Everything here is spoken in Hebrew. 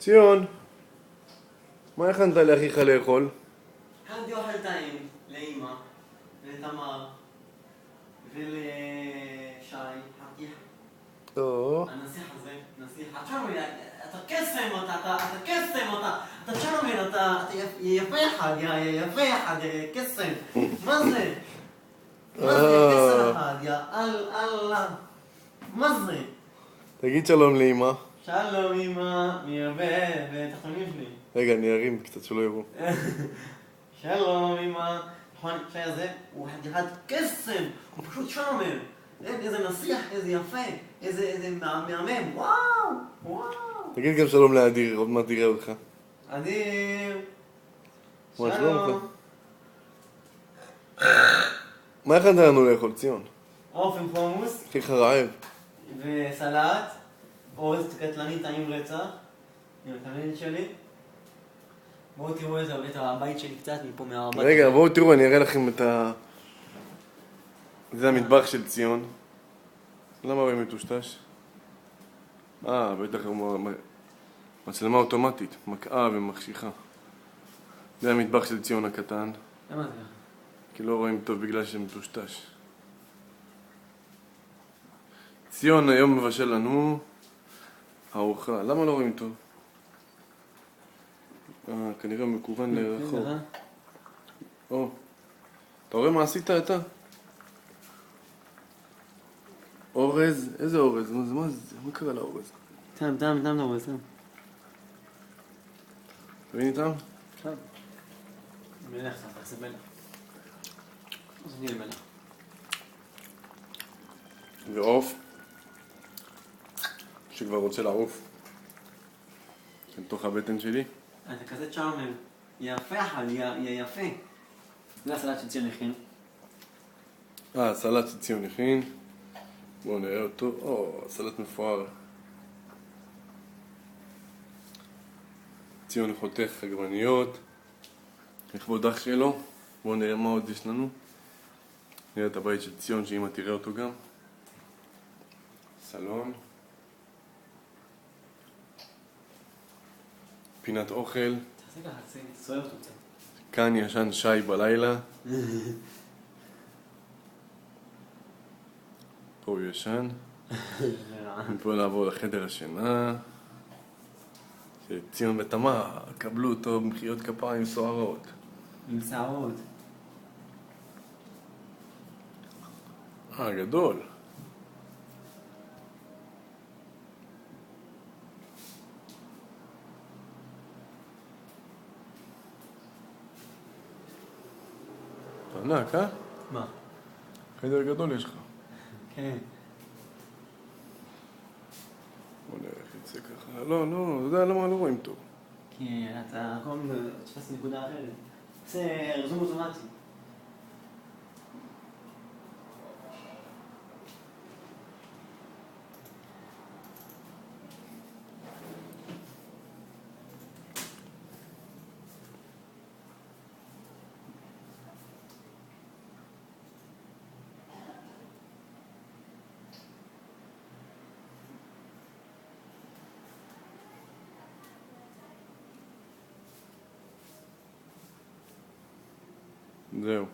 ציון, מה הכנת לאחיך לאכול? הכנתי אוכל טעים לאמא, לתמר ולשי, חתיך. הנסיך הזה, נסיך, אתה קסם, אתה קסם, אתה צ'רמן, אתה יפה אחד, יפה אחד, קסם. מה זה? מה זה קסם אחד, יא אללה. מה זה? תגיד שלום לאמא. שלום אמא, מי ירבה בתחתונים שלי. רגע, אני ארים קצת שלא יראו. שלום אמא. נכון, שי הזה הוא חתיכת קסם, הוא פשוט צ'רמן. איזה נסיך, איזה יפה, איזה מהמם, וואו, וואו. תגיד גם שלום לאדיר, עוד מעט תראה אותך. אדיר, מה שלומך? שלום. מה הכנת לנו לאכול, ציון? עוף עם חומוס אחיך רעב. וסלט, אורז קטלני טעים רצח, עם התלמיד שלי. בואו תראו את הבית שלי קצת מפה מהבית. רגע, בואו תראו, אני אראה לכם את ה... זה המטבח של ציון. למה רואים מטושטש? בטח מצלמה אוטומטית, מקעה ומחשיכה. זה המטבח של ציון הקטן. למה זה? כי לא רואים טוב בגלל שמטושטש. ציון היום מבשל לנו ארוחה. למה לא רואים טוב? כנראה מקוון לרחוב. אתה רואה מה עשית אתה? אורז? איזה אורז? מה זה? מה קרה לאורז? תם, אורז, תם. תבין איתם? טוב. מלך, זה מלך. אז אני אל מלך. ועוף שכבר רוצה לעוף לתוך הבטן שלי. אתה כזה צ'רמן. יפה אחד, יפה. זה הסלט של ציון הכין. סלט שציון הכין. בואו נראה אותו. סלט מפואר. ציון חותך עגבניות לכבוד אח שלו. בואו נראה מה עוד יש לנו. נראה את הבית של ציון שאמא תראה אותו גם. סלון. פינת אוכל. תעשה ככה, תסוער אותו קצת. כאן ישן שי בלילה. פה הוא ישן. מפה נעבור לחדר השינה. ציון ותמר, קבלו אותו במחיאות כפיים סוערות. עם שערות. גדול. ענק, מה? חדר גדול יש לך. כן. בוא נראה איך יצא ככה. לא, אתה יודע למה לא רואים טוב. כי אתה כל הזמן תפס נקודה אחרת. זה רזום אוטומטי. זהו.